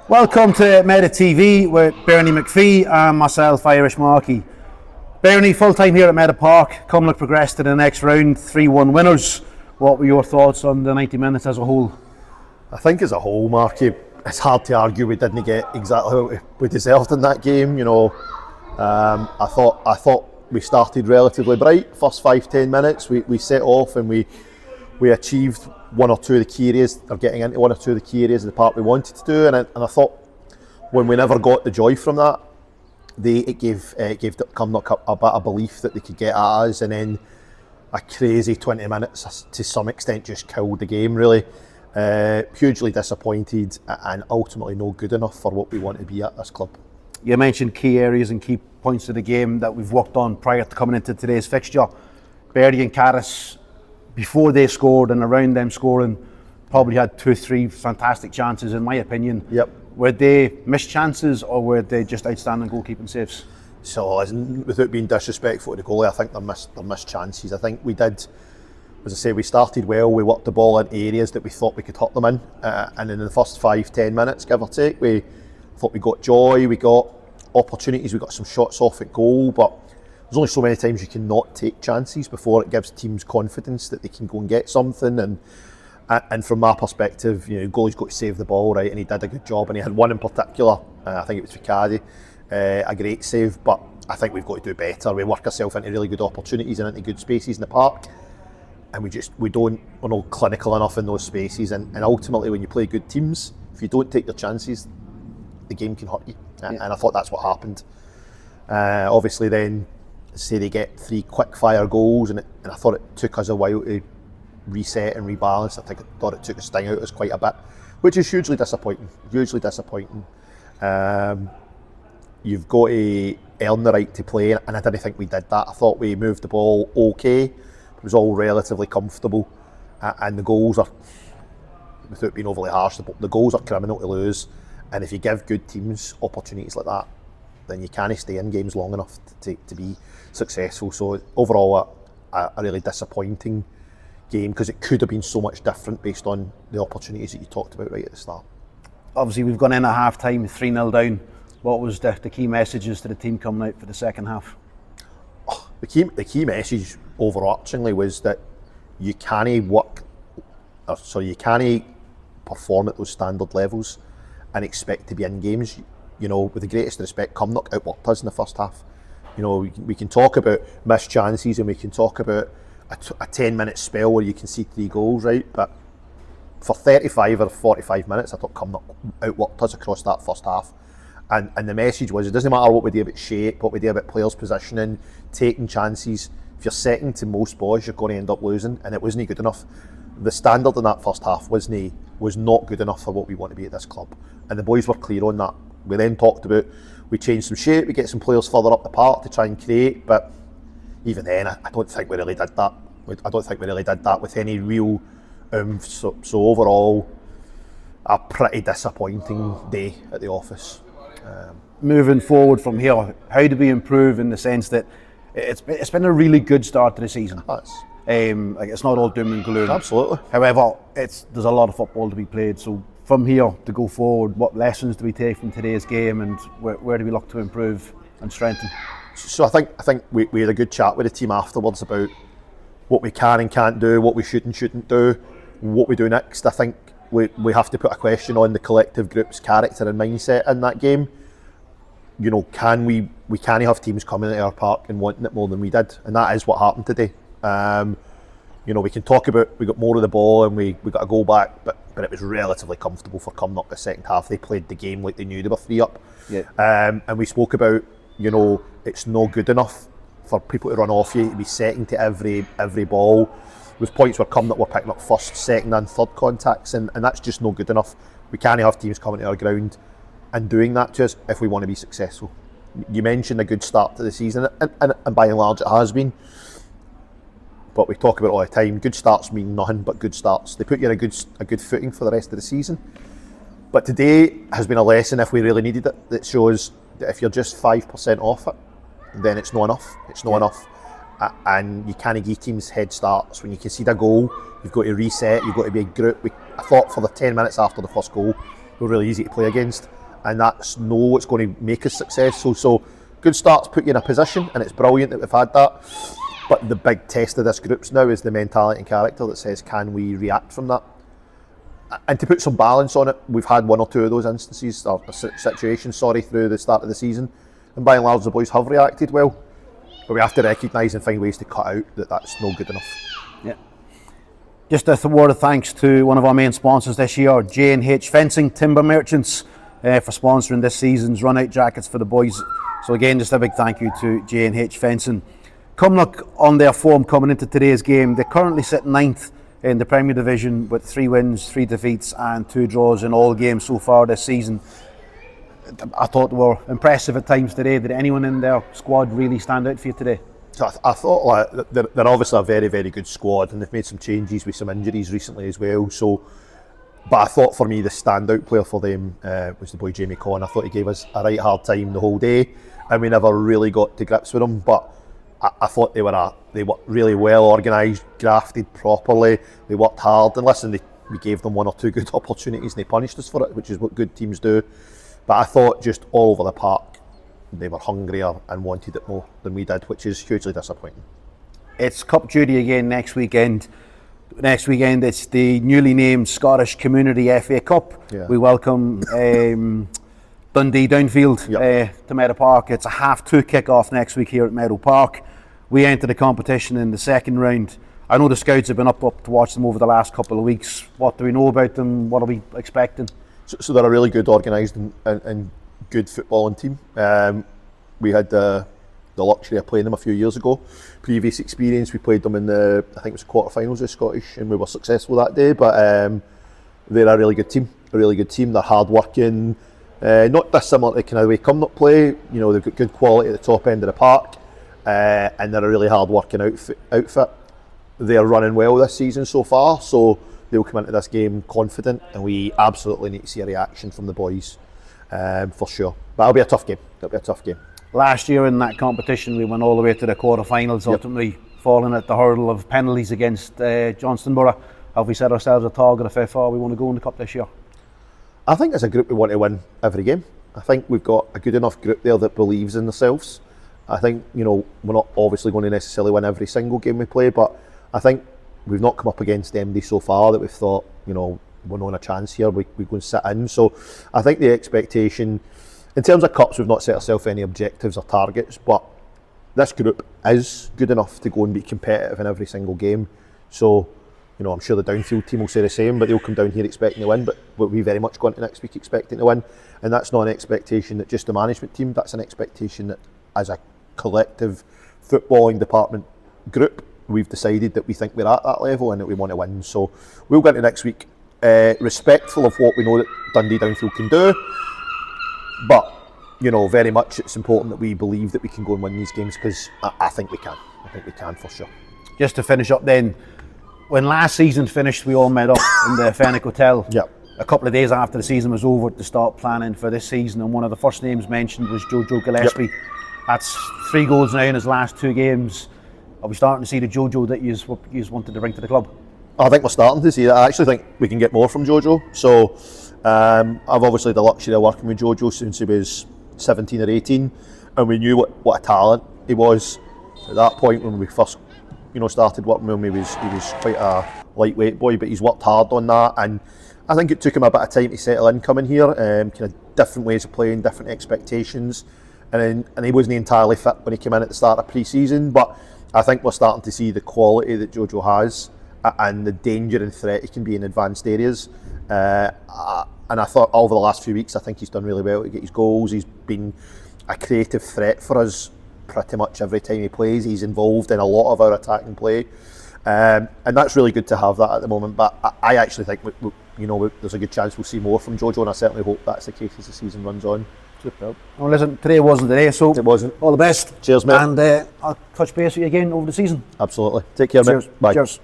Welcome to Meta TV with Bernie McPhee and myself, Irish Markey. Bernie, full time here at Meta Park. Cumnock progressed to the next round, 3-1 winners. What were your thoughts on the 90 minutes as a whole? I think as a whole, Marky, it's hard to argue we didn't get exactly what we deserved in that game. I thought we started relatively bright. First 5-10 minutes, we set off and we achieved one or two of the key areas, or getting into one or two of the key areas of the part we wanted to do. And I thought when we never got the joy from that, it gave Cumnock a bit of belief that they could get at us, and then a crazy 20 minutes to some extent just killed the game really. Hugely disappointed and ultimately no good enough for what we want to be at this club. You mentioned key areas and key points of the game that we've worked on prior to coming into today's fixture. Berry and Caris, before they scored and around them scoring, probably had 2-3 fantastic chances in my opinion. Yep. Were they missed chances or were they just outstanding goalkeeping saves? So without being disrespectful to the goalie, I think they're missed chances. I think we did, as I say, we started well, we worked the ball into areas that we thought we could hit them in, and in the first 5-10 minutes, give or take, we thought we got joy, we got opportunities, we got some shots off at goal, but there's only so many times you can not take chances before it gives teams confidence that they can go and get something. And from my perspective, goalie's got to save the ball, right, and he did a good job, and he had one in particular, I think it was Ficadi, a great save, but I think we've got to do better. We work ourselves into really good opportunities and into good spaces in the park, and we're not clinical enough in those spaces, and ultimately when you play good teams, if you don't take your chances, the game can hurt you, and I thought that's what happened. Obviously then, say they get 3 quick fire goals, and I thought it took us a while to reset and rebalance. I thought it took a sting out of us quite a bit, which is hugely disappointing. You've got to earn the right to play, and I didn't think we did that. I thought we moved the ball okay, it was all relatively comfortable, and the goals are, without being overly harsh, the goals are criminal to lose, and if you give good teams opportunities like that, then you can't stay in games long enough to be successful. So overall a really disappointing game, because it could have been so much different based on the opportunities that you talked about right at the start. Obviously we've gone in at half time 3-0 down. What was the key messages to the team coming out for the second half? The key message overarchingly was that you can't perform at those standard levels and expect to be in games. With the greatest respect, Cumnock outworked us in the first half. We can talk about missed chances and we can talk about a 10-minute spell where you can see 3 goals, right? But for 35 or 45 minutes, I thought Cumnock outworked us across that first half. And the message was, it doesn't matter what we do about shape, what we do about players' positioning, taking chances. If you're second to most boys, you're going to end up losing, and it wasn't good enough. The standard in that first half was not good enough for what we want to be at this club, and the boys were clear on that. We then talked about, we changed some shape, we get some players further up the park to try and create, but even then, I don't think we really did that. I don't think we really did that with any real so overall, a pretty disappointing day at the office. Moving forward from here, how do we improve in the sense that it's been a really good start to the season? It's not all doom and gloom. Absolutely. However, there's a lot of football to be played. So from here to go forward, what lessons do we take from today's game, and where do we look to improve and strengthen? So I think we had a good chat with the team afterwards about what we can and can't do, what we should and shouldn't do, what we do next. I think we have to put a question on the collective group's character and mindset in that game. Can we can't have teams coming into our park and wanting it more than we did, and that is what happened today. We can talk about, we got more of the ball and we got a goal back, but it was relatively comfortable for Cumnock the second half. They played the game like they knew they were 3 up. Yeah. And we spoke about, it's not good enough for people to run off you, to be setting to every ball. With points where Cumnock were picking up first, second and third contacts, and that's just not good enough. We can't have teams coming to our ground and doing that to us if we want to be successful. You mentioned a good start to the season, and by and large it has been. But we talk about it all the time, good starts mean nothing but good starts. They put you in a good footing for the rest of the season. But today has been a lesson, if we really needed it, that shows that if you're just 5% off it, then it's not enough. It's not enough. And you can't give teams head starts. When you concede a goal, you've got to reset, you've got to be a group. I thought for the 10 minutes after the first goal, we're really easy to play against, and that's what's going to make us successful. So good starts put you in a position, and it's brilliant that we've had that. But the big test of this group's now is the mentality and character that says, can we react from that? And to put some balance on it, we've had one or two of those instances, or situations, through the start of the season, and by and large the boys have reacted well. But we have to recognise and find ways to cut out that that's not good enough. Yeah. Just a word of thanks to one of our main sponsors this year, J&H Fencing Timber Merchants, for sponsoring this season's run-out jackets for the boys. So again, just a big thank you to J&H Fencing. Cumnock, on their form coming into today's game, they currently sit 9th in the Premier Division with 3 wins, 3 defeats and 2 draws in all games so far this season. I thought they were impressive at times today. Did anyone in their squad really stand out for you today? So I thought they're obviously a very, very good squad, and they've made some changes with some injuries recently as well. So, but I thought for me the standout player for them was the boy Jamie Conn. I thought he gave us a right hard time the whole day, and we never really got to grips with him. But I thought they were really well organised, grafted properly. They worked hard, and listen, we gave them 1 or 2 good opportunities, and they punished us for it, which is what good teams do. But I thought just all over the park, they were hungrier and wanted it more than we did, which is hugely disappointing. It's Cup duty again next weekend. Next weekend it's the newly named Scottish Community FA Cup. Yeah. We welcome Dundee Downfield to Meadow Park. It's a 2:30 kick-off next week here at Meadow Park. We enter the competition in the second round. I know the scouts have been up to watch them over the last couple of weeks. What do we know about them? What are we expecting? So they're a really good organised and good footballing team. We had the luxury of playing them a few years ago. Previous experience, we played them in I think it was quarterfinals of the Scottish, and we were successful that day. But they're a really good team. They're hard working, not dissimilar to the kind of way Cumnock play. You know, they've got good quality at the top end of the park, and they're a really hard working outfit. They're running well this season so far, so they'll come into this game confident, and we absolutely need to see a reaction from the boys, for sure. But it'll be a tough game. Last year in that competition, we went all the way to the quarterfinals, ultimately falling at the hurdle of penalties against Johnstonborough. Have we set ourselves a target of how far we want to go in the cup this year? I think as a group we want to win every game. I think we've got a good enough group there that believes in themselves. I think, you know, we're not obviously going to necessarily win every single game we play, but I think we've not come up against MD so far that we've thought, you know, we're not on a chance here, we're going to sit in. So I think the expectation, in terms of cups, we've not set ourselves any objectives or targets, but this group is good enough to go and be competitive in every single game. So, you know, I'm sure the Downfield team will say the same, but they'll come down here expecting to win, but we very much go into next week expecting to win. And that's not an expectation that just the management team, that's an expectation that as a collective footballing department group, we've decided that we think we're at that level and that we want to win. So we'll go into next week respectful of what we know that Dundee Downfield can do, but, you know, very much it's important that we believe that we can go and win these games, because I think we can. I think we can for sure. Just to finish up then, when last season finished, we all met up in the Fenwick Hotel. Yep. A couple of days after the season was over to start planning for this season, and one of the first names mentioned was Jojo Gillespie. Yep. That's 3 goals now in his last 2 games. Are we starting to see the Jojo that you wanted to bring to the club? I think we're starting to see that. I actually think we can get more from Jojo. So I've obviously had the luxury of working with Jojo since he was 17 or 18, and we knew what a talent he was at that point when we first, you know, started working with him. He was quite a lightweight boy, but he's worked hard on that, and I think it took him a bit of time to settle in coming here. Kind of different ways of playing, different expectations, and he wasn't entirely fit when he came in at the start of pre-season, but I think we're starting to see the quality that Jojo has and the danger and threat he can be in advanced areas. And I thought over the last few weeks, I think he's done really well to get his goals. He's been a creative threat for us pretty much every time he plays. He's involved in a lot of our attacking play, and that's really good to have that at the moment. But I actually think there's a good chance we'll see more from Jojo, and I certainly hope that's the case as the season runs on. Superb. Well, listen, today wasn't the day, so it wasn't. All the best. Cheers, mate. And I'll touch base with you again over the season. Absolutely. Take care, Cheers. mate. Bye. Cheers.